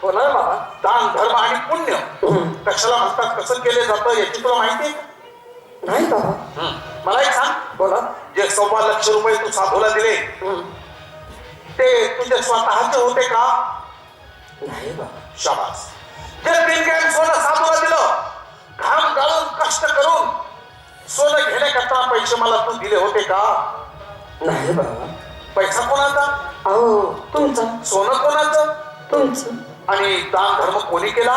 होणार बाबा. दान धर्म आणि पुण्य कशाला म्हणतात, कसं केलं जातं याची तुला माहिती आहे का? नाही बाबा. मला एक सांग. बोला. जे 1.25 लाख रुपये तू साधूला दिले ते तुझे स्वतःचे होते का? नाही बाबा. शाबास. जे 3 ग्रॅम सोनं साधूला दिलं, घाम गाळून कष्ट करून सोनं घेण्याकरता पैसे मला तू दिले होते का? नाही बाबा. पैसा कोणाचा? अहो तुमचा. सोनं कोणाचं? तुमचं. आणि दान धर्म कोणी केला?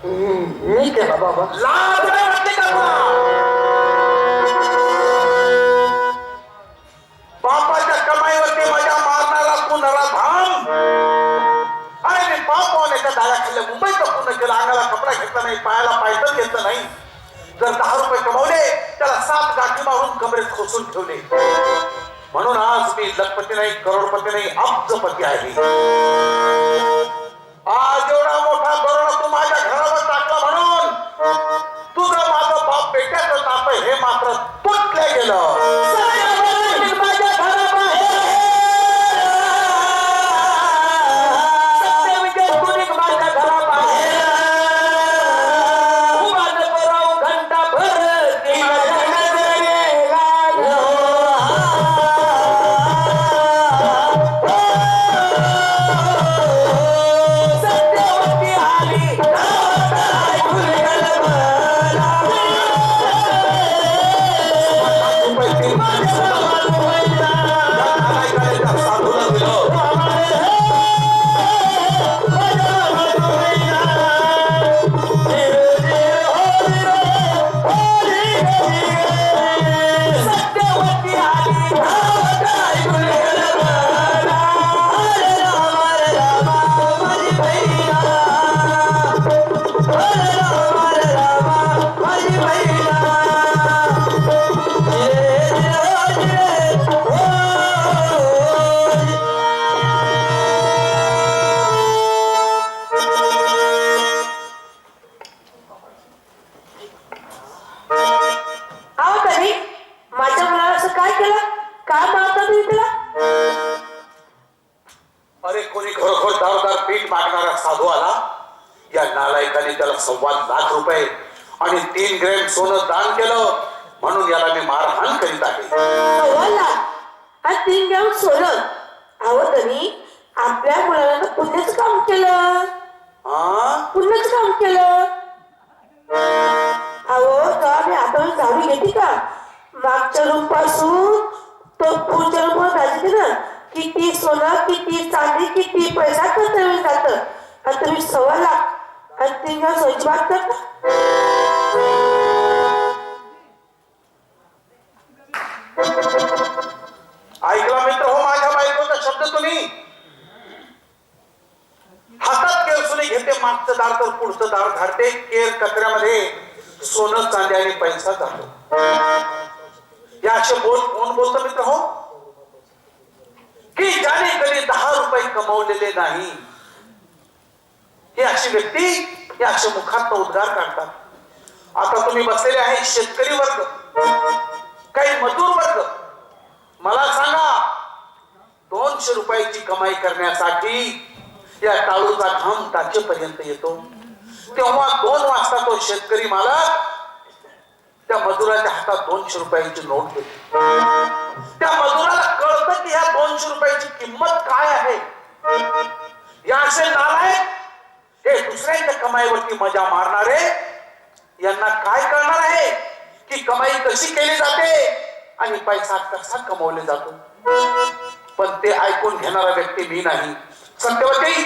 मी केला बाबा. लाज नाही वाटते का तुला? बापाच्या कमाईवरती मजा मारणारा तू नराधाम. आणि मी बाप पाहुण्याच्या दाराखाली मुंबईत पूर्ण केला. अंगाला कपडा घेतला नाही, पायाला पायदल घेतलं नाही. जर 10 रुपये कमावले त्याला 7 गाठी मारून कमरेत खोसून ठेवले. म्हणून आज मी लखपती नाही, करोडपती नाही, अब्जपती आहे. आज एवढा मोठा करोड तू माझ्या घरावर टाकला म्हणून तुझं माझं बाप बेट्याचं नातं हे मात्र तुटलं गेलं. साधू आला. या नालायकाने त्याला 1.25 लाख रुपये आणि 3 ग्रॅम सोनं दान केलं म्हणून याला मी मारहाण करीत आहे. 1.25 लाख आणि 3 ग्रॅम सोनं. अहो तरी आपल्या मुलाला पुण्याच काम केलं. पुण्याच काम केलं. अहो का मी आता झाडू घेते का मागच्या रूम पासून तो पुढच्या रूम जायचे ना. किती सोनं, किती चांदी, किती पैसा खर्च होऊन जात आणि तुम्ही 1.25 लाख आणि 3 ग्रॅम सोन्याची बात करता. ऐकला मित्र हो माझ्या बायकोचा शब्द तुम्ही. हातात केरसुनी घेते, मागचं दार तर पुढचं दार धाडते. केर कचऱ्यामध्ये सोनं, चांदी आणि पैसा जातो. या असे कोण बोलतो मित्र हो? की ज्याने कधी 10 रुपये कमवलेले नाही. ही अशी व्यक्ती हे अशा मुखात उद्गार काढतात. आता तुम्ही बसलेले आहे शेतकरी वर्ग, काही मजूर वर्ग. मला सांगा 200 रुपयाची कमाई करण्यासाठी या टाळूचा घाम टाकेपर्यंत येतो. तेव्हा 2 वाजता तो शेतकरी मालक त्या मजुराच्या हातात 200 रुपयाची नोट देतो. त्या मजुराला कळतं की ह्या 200 रुपयाची किंमत काय आहे. या असे नालायक हे दुसऱ्यांच्या कमाईवरती मजा मारणारे यांना काय कळणार आहे की कमाई कशी केली जाते आणि पैसा कसा कमवले जातो. पण ते ऐकून घेणारा व्यक्ती मी नाही. सत्यवती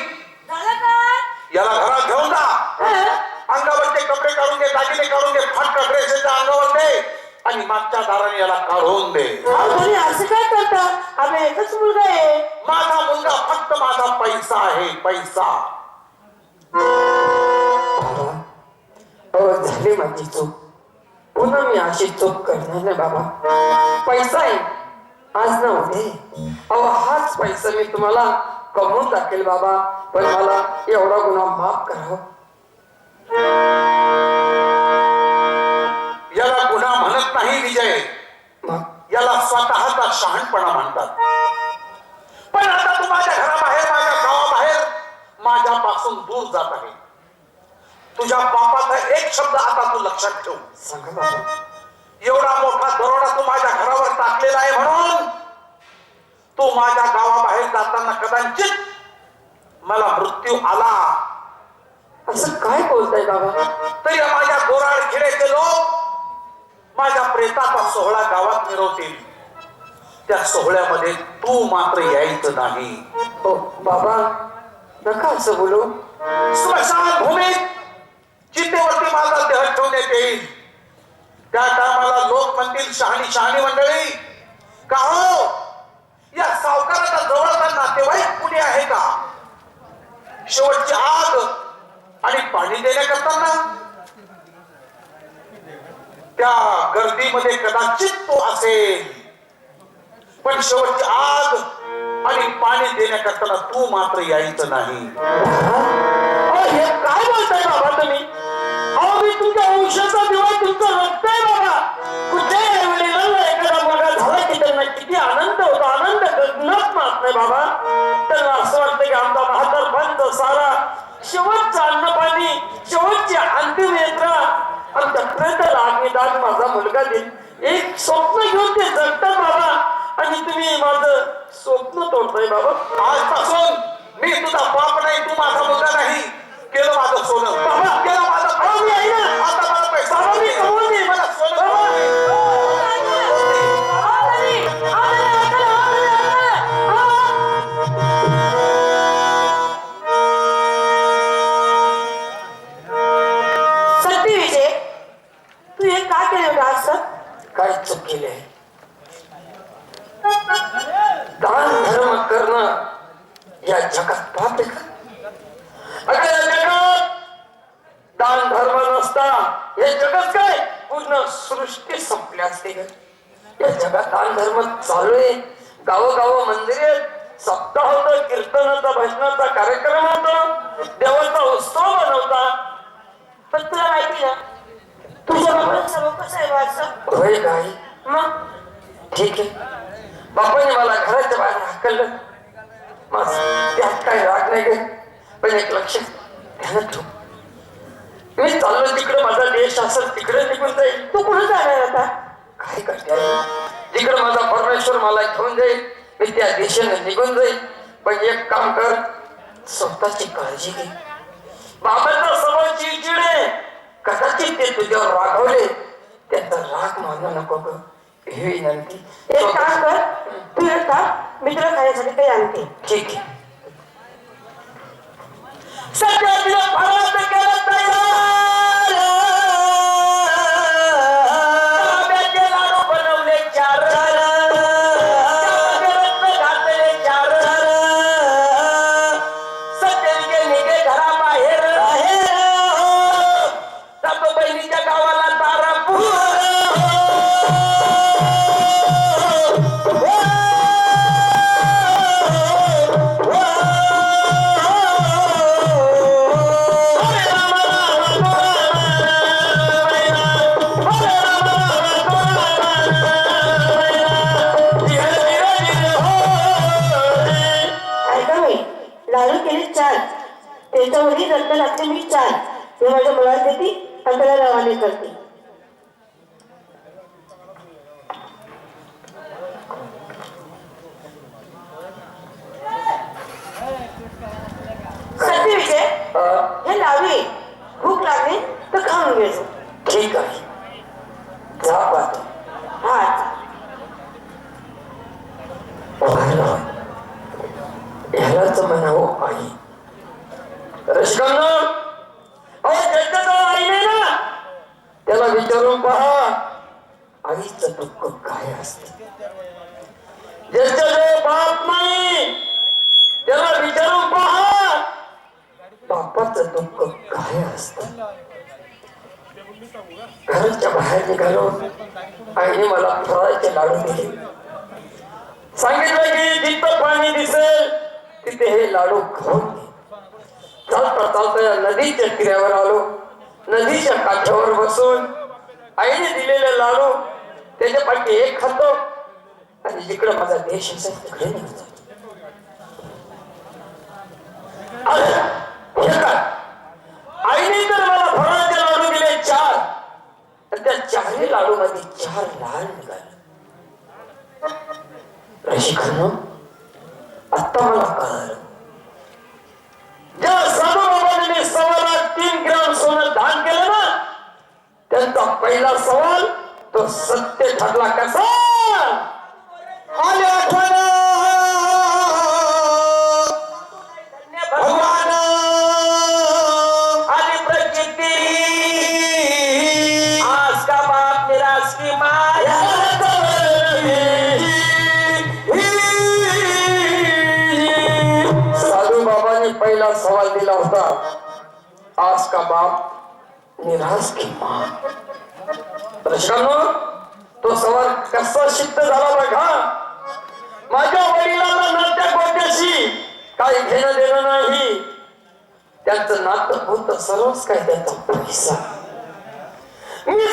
याला घरात घेऊन जा. अंगावरचे कपडे काढून दे, दागिने काढून दे, फाटका ड्रेस अंगावर दे आणि मागच्या दाराने याला काढून दे. असं काय करता? आम्ही एकच मुलगा आहे. माझा मुलगा फक्त माझा पैसा आहे, पैसा. झाली माझी चूक. पुन्हा मी अशी चूक करणार नाही बाबा. पैसा आहे आज ना उदे. अहो हाच पैसा मी तुम्हाला कमवून टाकेल बाबा. पण मला एवढा गुन्हा माफ करावं. याला गुन्हा म्हणत नाही विजय, याला स्वतःचा शहाणपणा म्हणतात. पण आता तू माझ्या घराबाहेर, माझ्या गावाबाहेर, माझ्या मनापासून दूर जात आहे. तुझ्या बापाचा एक शब्द आता तू लक्षात ठेव. सांगा बाबा. एवढा मोठा दरोडा तू माझ्या घरावर टाकलेला आहे म्हणून तू माझ्या गावाबाहेर जाताना कदाचित मला मृत्यू आला असं काय बोलताय बाबा? तरी माझ्या गोराड खेड्याचे लोक माझ्या प्रेताचा सोहळा गावात मिरवतील. त्या सोहळ्यामध्ये तू मात्र यायचं नाही. हो बाबा, नका असं बोलू. स्मशान भूमीत चितेवरती माझा देह ठेवण्यात येईल. त्या टायमाला लोक म्हणतील, शहाणी शहाणी मंडळी, का हो या सावकाराचा जवळचा नातेवाईक कुणी आहे का? शेवटची आग आणि पाणी देण्याकरता त्या गर्दीमध्ये कदाचित तो असेल, पण शेवटची आग आणि पाणी देण्याकरता तू मात्र यायचं नाही. हे काय बोलताय बाबा तुम्ही? अहो मी तुमच्या वंशाचा दिवा, तुमचं रक्त आहे बाबा. कुठल्याही वडिलांना एखादा मुलगा झाला की त्यांना किती आनंद होतो, आनंद गगनात मात नाही बाबा. त्यांना असं वाटतं की आमचा म्हातारपणाचा सारा शेवटचं अन्न पाणी, शेवटची अंतिम यात्रा आमच्या प्रयत्नाला अग्निदान माझा मुलगा देईल. एक स्वप्न घेऊन ते जगतात बाबा, आणि तुम्ही माझं स्वप्न तोडताय बाबा. आजपासून मी तुझा बाप नाही, तू माझा मुलगा नाही. केलं माझं सोनं बाबा, केलं माझं अहो, मी आहे ना. आता मला पैसा बाबा, मी कमवून देईन. मला सोनं सत्य विजय, तू हे का केलं होतं असं? काय चूक केली आहे? दान धर्म करणं या जगात पाप आहे का? अगं या जगात दान धर्म नसता हे जगत काय पूर्ण सृष्टी संपली असते ग. या जगात दान धर्म चालू आहे. गावोगाव मंदिर आहेत, सप्ताह होतं, कीर्तनाचा भजनाचा कार्यक्रम होतो, देवाचा उत्सव बनवता. पण तुला माहिती ना तुझ्या बाबाला सर्व कसं आहे वाटतं? होय काही मग ठीक आहे. बापाने मला घराच्या बाहेर हाकललं, त्यात काही राग नाही गे. पण एक लक्ष ध्यानात ठेव, मी चाललो तिकडे माझा देश असेल तिकडे निघून जाईल. तू कुठं जाणार आता? काय करते जिकडे माझा परमेश्वर मला घेऊन जाईल मी त्या दिशेने निघून जाईल. पण एक काम कर, स्वतःची काळजी घे. बाबाचा स्वभाव चिडचिड आहे, कदाचित ते तुझ्यावर रागवले, त्याचा राग मानू नको ग. ही विनंती. एक काम कर, तू एक का मी तुला खाण्यासाठी काही आणते. ठीक आहे. सध्या तिला फराळ केलं तयार. आंब्याचे लाडू बनवले 4, रत्न घातले 4. सध्या निघे घराबाहेर, जातो बहिणीच्या गावाला तारापूर. लाडू केले 4, त्याच्यावरही रत्न घातले मी 4. ते माझ्या मुलाला देते आणि त्याला रवाने करते. सत्य विजय, हे लाडू भूक लागली तर खाऊन घ्यायचं. ठीक आहे, जा पाहतो. हा ह्यालाच म्हणावं आई. रसिकांनो, अहो ज्याच्याजवळ आई नाही ना त्याला विचारून पहा आईचं दुःख काय असते. ज्याच्याजवळ बाप नाही त्याला विचारून पहा बापाचं दुःख काय असतं. घराच्या बाहेर निघालो, आईने मला फराळाचे लाडू दिले. सांगितलं की जिथं पाणी दिसेल तिथे हे लाडू खाऊन घे. चालता चालता या नदीच्या किऱ्यावर आलो. नदीच्या काठावर बसून आईने दिलेले लाडू त्याच्या पाठी एक खातो आणि जिकडे माझा देश असेल तिकडे निघतो. रसिकांनो, आता मला कळलं, ज्या साधू बाबांनी 3 ग्राम सोनं दान केलं ना, त्यांचा पहिला सवाल तो सत्य ठरला. कसा आले आठवण भगवान आदि प्रकृति आज का बाप निराश की माया. साधू बाबांनी पहिला सवाल दिला होता, आज का बाप निराश की मां. दर्शकांनो, तो सवाल कसा सिद्ध झाला बघा. माझ्या वडिलांना नात्या गोट्याशी काही घेणं देणं नाही. त्यांचं नातं होतं सर्वच काय त्याचा पैसा. मी